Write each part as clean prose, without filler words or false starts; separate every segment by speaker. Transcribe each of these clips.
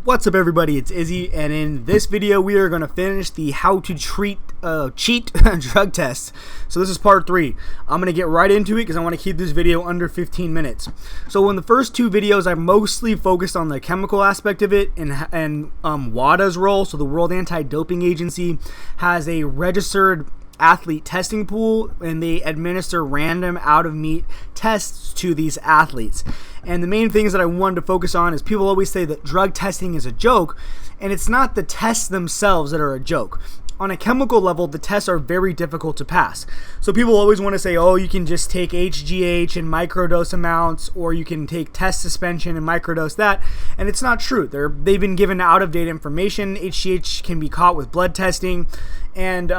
Speaker 1: What's up, everybody? It's Izzy, and in this video we are going to finish the how to cheat drug test. So this is part 3. I'm going to get right into it because I want to keep this video under 15 minutes. So in the first 2 videos I mostly focused on the chemical aspect of it and WADA's role. So the World Anti-Doping Agency has a registered athlete testing pool, and they administer random out-of-meet tests to these athletes. And the main things that I wanted to focus on is people always say that drug testing is a joke, and it's not the tests themselves that are a joke. On a chemical level, the tests are very difficult to pass. So people always want to say, oh, you can just take HGH in microdose amounts, or you can take test suspension and microdose that. And it's not true. They've been given out-of-date information. HGH can be caught with blood testing, and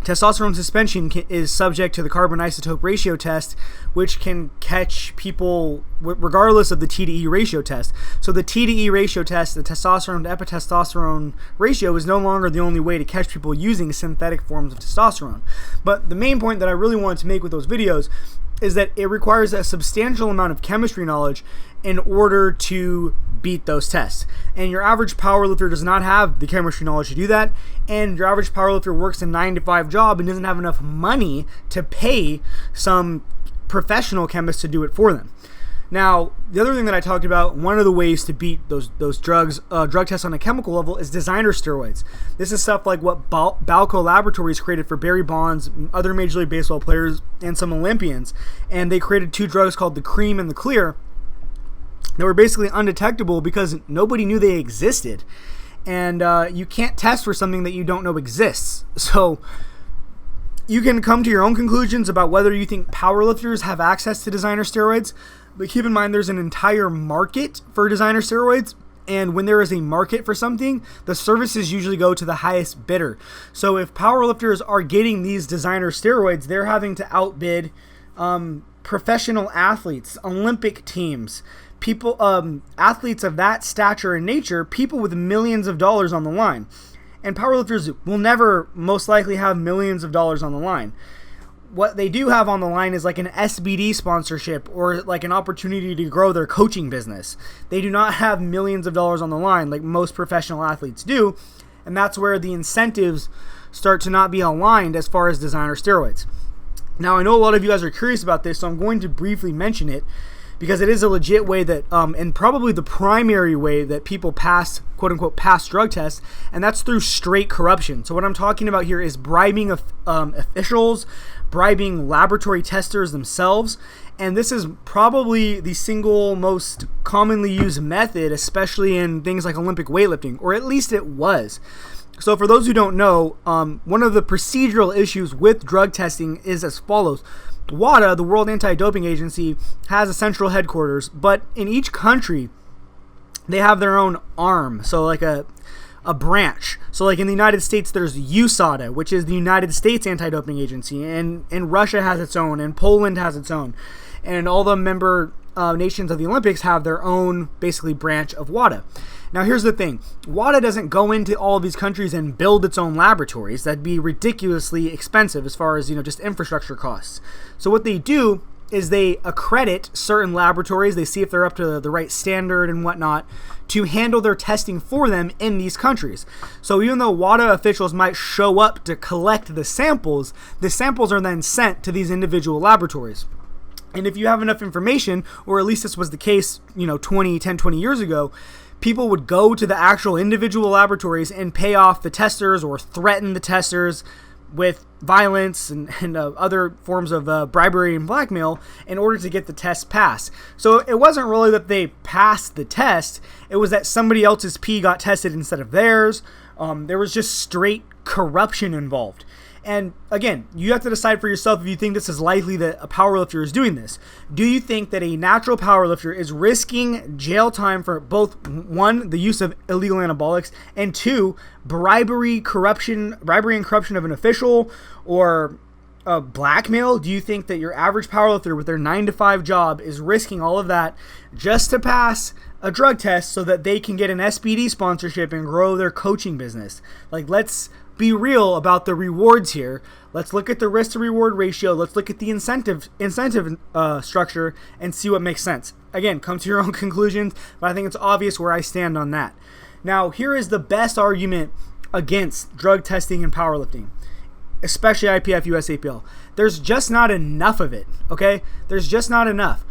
Speaker 1: testosterone suspension is subject to the carbon isotope ratio test, which can catch people regardless of the T to E ratio test. So the T to E ratio test, the testosterone to epitestosterone ratio, is no longer the only way to catch people using synthetic forms of testosterone. But the main point that I really wanted to make with those videos is that it requires a substantial amount of chemistry knowledge in order to beat those tests. And your average powerlifter does not have the chemistry knowledge to do that, and your average powerlifter works a 9-to-5 job and doesn't have enough money to pay some professional chemist to do it for them. Now, the other thing that I talked about, one of the ways to beat those drug tests on a chemical level is designer steroids. This is stuff like what Balco Laboratories created for Barry Bonds, other Major League Baseball players, and some Olympians. And they created 2 drugs called the Cream and the Clear. They were basically undetectable because nobody knew they existed. And you can't test for something that you don't know exists. So you can come to your own conclusions about whether you think powerlifters have access to designer steroids. But keep in mind, there's an entire market for designer steroids, and when there is a market for something, the services usually go to the highest bidder. So if powerlifters are getting these designer steroids, they're having to outbid professional athletes, Olympic teams, people, athletes of that stature and nature, people with millions of dollars on the line. And powerlifters will never most likely have millions of dollars on the line. What they do have on the line is like an SBD sponsorship or like an opportunity to grow their coaching business. They do not have millions of dollars on the line like most professional athletes do, and that's where the incentives start to not be aligned as far as designer steroids. Now, I know a lot of you guys are curious about this, so I'm going to briefly mention it because it is a legit way that, and probably the primary way that people pass, quote-unquote, pass drug tests, and that's through straight corruption. So what I'm talking about here is bribing officials, bribing laboratory testers themselves, and this is probably the single most commonly used method, especially in things like Olympic weightlifting, or at least it was. So for those who don't know, one of the procedural issues with drug testing is as follows. WADA, the World Anti-Doping Agency, has a central headquarters, but in each country, they have their own arm, so like a branch. So like in the United States, there's USADA, which is the United States Anti-Doping Agency, and Russia has its own, and Poland has its own, and all the member nations of the Olympics have their own, basically, branch of WADA. Now here's the thing, WADA doesn't go into all of these countries and build its own laboratories. That'd be ridiculously expensive as far as, just infrastructure costs. So what they do is they accredit certain laboratories, they see if they're up to the right standard and whatnot, to handle their testing for them in these countries. So even though WADA officials might show up to collect the samples are then sent to these individual laboratories. And if you have enough information, or at least this was the case, 20 years ago, people would go to the actual individual laboratories and pay off the testers or threaten the testers with violence and other forms of bribery and blackmail in order to get the test passed. So it wasn't really that they passed the test, it was that somebody else's pee got tested instead of theirs. There was just straight corruption involved. And again, you have to decide for yourself if you think this is likely that a powerlifter is doing this. Do you think that a natural powerlifter is risking jail time for both, 1, the use of illegal anabolics, and 2, bribery and corruption of an official, or blackmail? Do you think that your average powerlifter with their 9-to-5 job is risking all of that just to pass a drug test so that they can get an SBD sponsorship and grow their coaching business? Like, let's be real about the rewards here. Let's look at the risk to reward ratio. Let's look at the incentive structure and see what makes sense. Again, come to your own conclusions, but I think it's obvious where I stand on that. Now, here is the best argument against drug testing and powerlifting, especially IPF, USAPL. There's just not enough of it, okay? There's just not enough.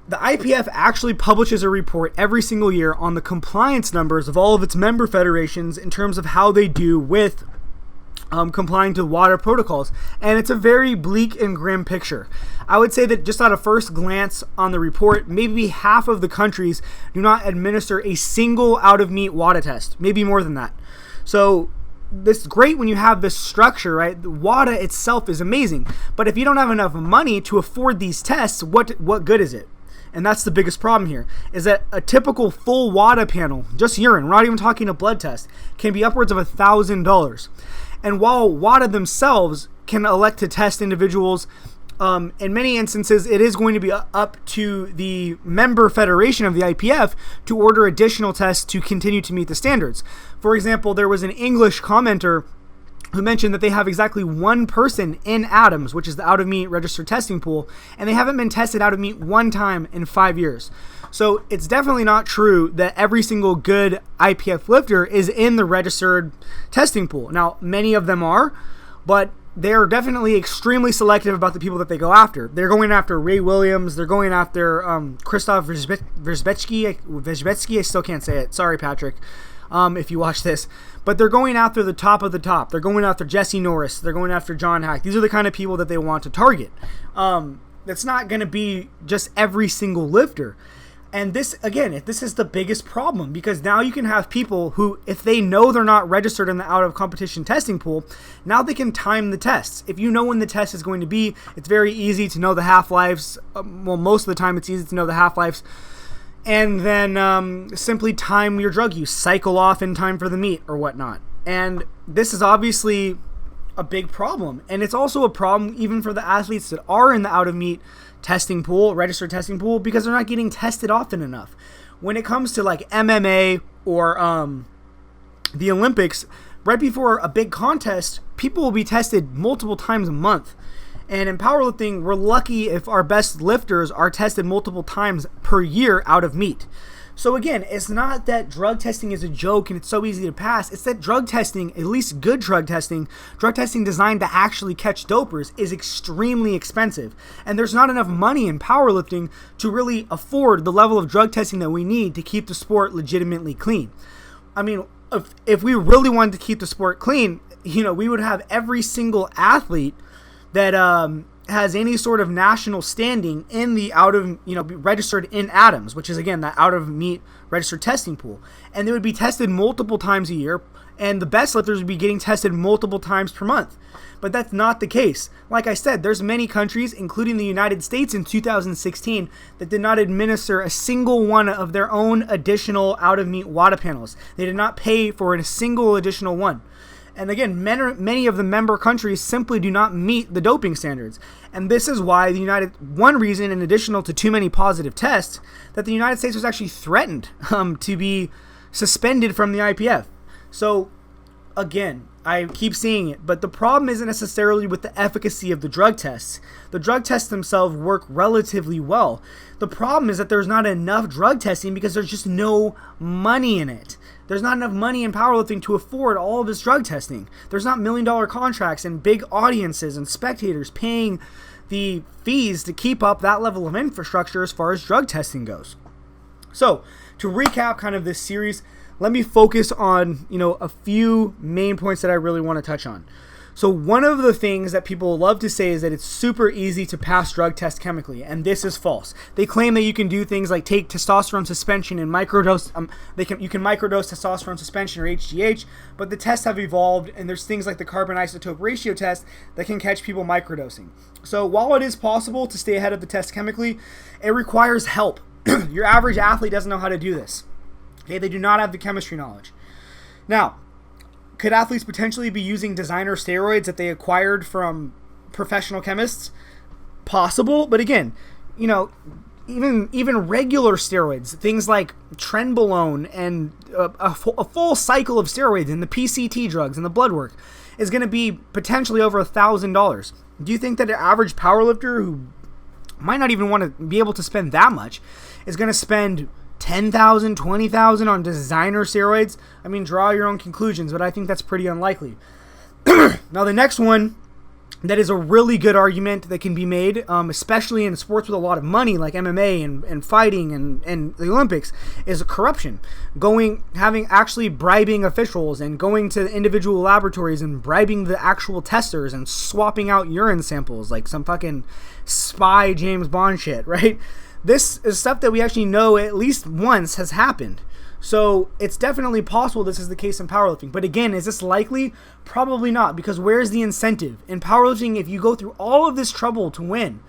Speaker 1: The IPF actually publishes a report every single year on the compliance numbers of all of its member federations in terms of how they do with complying to WADA protocols, and it's a very bleak and grim picture. I would say that just at a first glance on the report, maybe half of the countries do not administer a single out-of-meat WADA test, maybe more than that. So this is great when you have this structure, right? The WADA itself is amazing, but if you don't have enough money to afford these tests, what good is it? And that's the biggest problem here, is that a typical full WADA panel, just urine, we're not even talking a blood test, can be upwards of $1,000. And while WADA themselves can elect to test individuals, in many instances, it is going to be up to the member federation of the IPF to order additional tests to continue to meet the standards. For example, there was an English commenter who mentioned that they have exactly one person in ADAMS, which is the out-of-meat registered testing pool, and they haven't been tested out of meat one time in 5 years. So it's definitely not true that every single good IPF lifter is in the registered testing pool. Now, many of them are, but they're definitely extremely selective about the people that they go after. They're going after Ray Williams. They're going after Krzysztof Wierzbicki. I still can't say it. Sorry, Patrick, if you watch this. But they're going after the top of the top. They're going after Jesse Norris. They're going after John Hack. These are the kind of people that they want to target. That's not going to be just every single lifter. And this, again, this is the biggest problem, because now you can have people who, if they know they're not registered in the out-of-competition testing pool, now they can time the tests. If you know when the test is going to be, it's very easy to know the half-lives. Well, most of the time it's easy to know the half-lives. And then simply time your drug use, cycle off in time for the meet or whatnot. And this is obviously a big problem. And it's also a problem even for the athletes that are in the out-of-meet testing pool, registered testing pool, because they're not getting tested often enough. When it comes to like MMA or the Olympics, right before a big contest, people will be tested multiple times a month. And in powerlifting, we're lucky if our best lifters are tested multiple times per year out of meet. So again, it's not that drug testing is a joke and it's so easy to pass. It's that drug testing, at least good drug testing designed to actually catch dopers, is extremely expensive. And there's not enough money in powerlifting to really afford the level of drug testing that we need to keep the sport legitimately clean. I mean, if we really wanted to keep the sport clean, we would have every single athlete that has any sort of national standing in the registered in ADAMS, which is, again, that out-of-meat registered testing pool. And they would be tested multiple times a year, and the best lifters would be getting tested multiple times per month. But that's not the case. Like I said, there's many countries, including the United States in 2016, that did not administer a single one of their own additional out-of-meat WADA panels. They did not pay for a single additional one. And again, many of the member countries simply do not meet the doping standards. And this is why one reason, in addition to too many positive tests, that the United States was actually threatened to be suspended from the IPF. So again, I keep seeing it, but the problem isn't necessarily with the efficacy of the drug tests. The drug tests themselves work relatively well. The problem is that there's not enough drug testing because there's just no money in it. There's not enough money in powerlifting to afford all of this drug testing. There's not million-dollar contracts and big audiences and spectators paying the fees to keep up that level of infrastructure as far as drug testing goes. So, to recap kind of this series, let me focus on, a few main points that I really want to touch on. So one of the things that people love to say is that it's super easy to pass drug tests chemically, and this is false. They claim that you can do things like take testosterone suspension and microdose. You can microdose testosterone suspension or HGH, but the tests have evolved, and there's things like the carbon isotope ratio test that can catch people microdosing. So while it is possible to stay ahead of the test chemically, it requires help. Your average athlete doesn't know how to do this. Okay, they do not have the chemistry knowledge. Now, could athletes potentially be using designer steroids that they acquired from professional chemists? Possible, but again, even regular steroids, things like trenbolone and a full cycle of steroids and the PCT drugs and the blood work is going to be potentially over $1,000. Do you think that an average powerlifter who might not even want to be able to spend that much is going to spend $10,000, $20,000 on designer steroids? I mean, draw your own conclusions, but I think that's pretty unlikely. Now, the next one that is a really good argument that can be made, especially in sports with a lot of money like MMA and fighting and the Olympics, is corruption. Actually bribing officials and going to individual laboratories and bribing the actual testers and swapping out urine samples like some fucking spy James Bond shit, right? This is stuff that we actually know at least once has happened. So it's definitely possible this is the case in powerlifting. But again, is this likely? Probably not, because where's the incentive? In powerlifting, if you go through all of this trouble to win,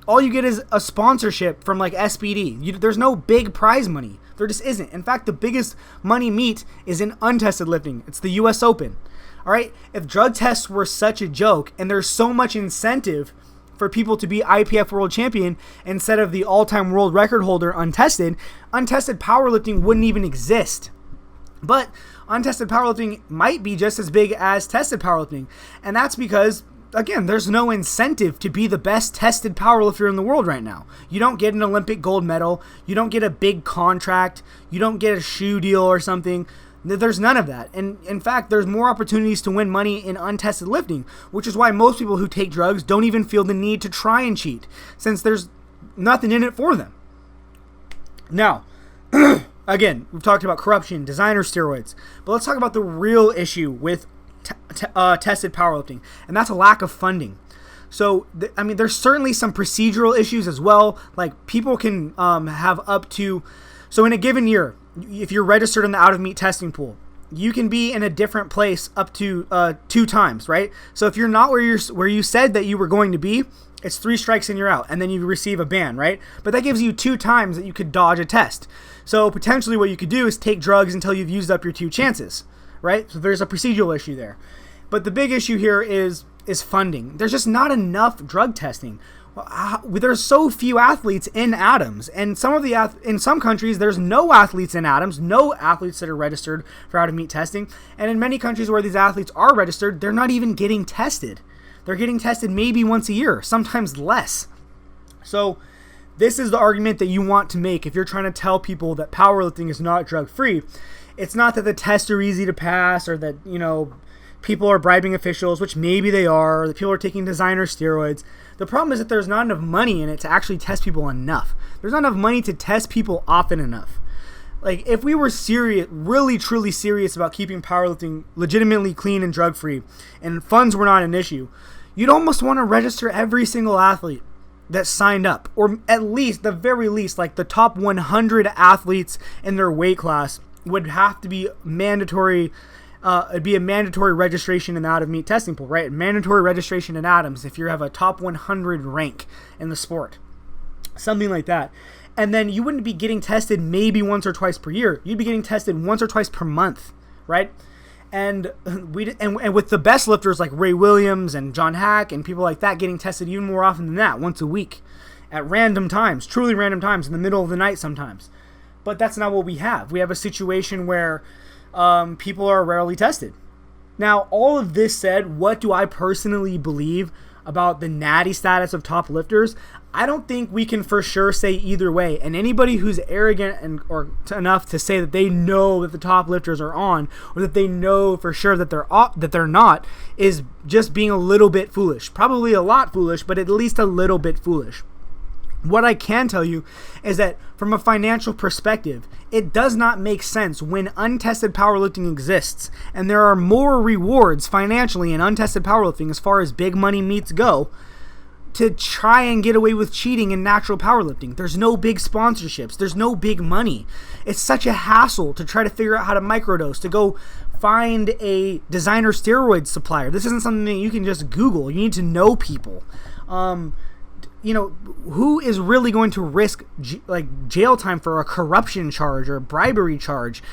Speaker 1: all you get is a sponsorship from like SPD. There's no big prize money. There just isn't. In fact, the biggest money meet is in untested lifting. It's the US Open. All right? If drug tests were such a joke and there's so much incentive for people to be IPF world champion instead of the all-time world record holder untested powerlifting wouldn't even exist. But untested powerlifting might be just as big as tested powerlifting. And that's because, again, there's no incentive to be the best tested powerlifter in the world right now. You don't get an Olympic gold medal. You don't get a big contract. You don't get a shoe deal or something. There's none of that. And in fact, there's more opportunities to win money in untested lifting, which is why most people who take drugs don't even feel the need to try and cheat, since there's nothing in it for them. Now, again, we've talked about corruption, designer steroids, but let's talk about the real issue with tested powerlifting, and that's a lack of funding. So, there's certainly some procedural issues as well. Like, people can have up to... So in a given year, if you're registered in the out-of-meet testing pool, you can be in a different place up to 2 times, right? So if you're not where you said that you were going to be, it's 3 strikes and you're out, and then you receive a ban, right? But that gives you 2 times that you could dodge a test. So potentially what you could do is take drugs until you've used up your 2 chances, right? So there's a procedural issue there. But the big issue here is funding. There's just not enough drug testing. There's so few athletes in ATOMs, and in some countries there's no athletes in ATOMs, no athletes that are registered for out-of-meet testing, and in many countries where these athletes are registered, they're not even getting tested. They're getting tested maybe once a year, sometimes less. So this is the argument that you want to make if you're trying to tell people that powerlifting is not drug-free. It's not that the tests are easy to pass, or that, people are bribing officials, which maybe they are, or that people are taking designer steroids. The problem is that there's not enough money in it to actually test people enough. There's not enough money to test people often enough. Like, if we were serious, really truly serious about keeping powerlifting legitimately clean and drug-free, and funds were not an issue, you'd almost want to register every single athlete that signed up, or at least, the very least, like the top 100 athletes in their weight class would have to be mandatory. It'd be a mandatory registration in the out-of-meet testing pool, right? Mandatory registration in ATOMs if you have a top 100 rank in the sport. Something like that. And then you wouldn't be getting tested maybe once or twice per year. You'd be getting tested once or twice per month, right? And with the best lifters like Ray Williams and John Hack and people like that getting tested even more often than that, once a week, at random times, truly random times, in the middle of the night sometimes. But that's not what we have. We have a situation where people are rarely tested. Now, all of this said, what do I personally believe about the natty status of top lifters? I don't think we can for sure say either way. And anybody who's arrogant enough to say that they know that the top lifters are on, or that they know for sure that they're not, is just being a little bit foolish. Probably a lot foolish, but at least a little bit foolish. What I can tell you is that from a financial perspective, it does not make sense when untested powerlifting exists, and there are more rewards financially in untested powerlifting as far as big money meets go, to try and get away with cheating in natural powerlifting. There's no big sponsorships. There's no big money. It's such a hassle to try to figure out how to microdose, to go find a designer steroid supplier. This isn't something that you can just Google. You need to know people. Who is really going to risk jail time for a corruption charge or a bribery charge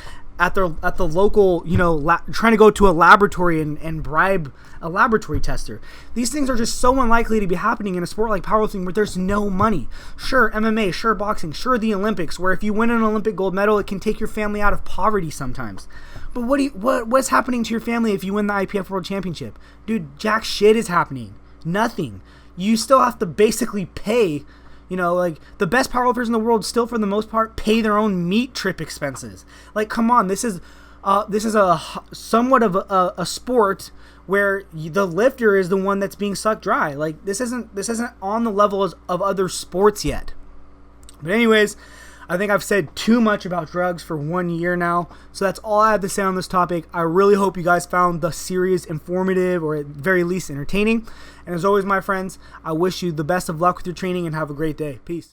Speaker 1: at the local, you know, trying to go to a laboratory and bribe a laboratory tester. These things are just so unlikely to be happening in a sport like powerlifting where there's no money. Sure, MMA, sure, boxing, sure, the Olympics, where if you win an Olympic gold medal, it can take your family out of poverty sometimes. But what's happening to your family if you win the IPF World Championship? Dude, jack shit is happening. Nothing. You still have to basically pay. You know, like, the best powerlifters in the world still, for the most part, pay their own meat trip expenses. Like, come on, this is a somewhat of a sport where the lifter is the one that's being sucked dry. Like, this isn't on the level of other sports yet. But anyways, I think I've said too much about drugs for 1 year now, so that's all I have to say on this topic. I really hope you guys found the series informative, or at very least entertaining. And as always, my friends, I wish you the best of luck with your training and have a great day. Peace.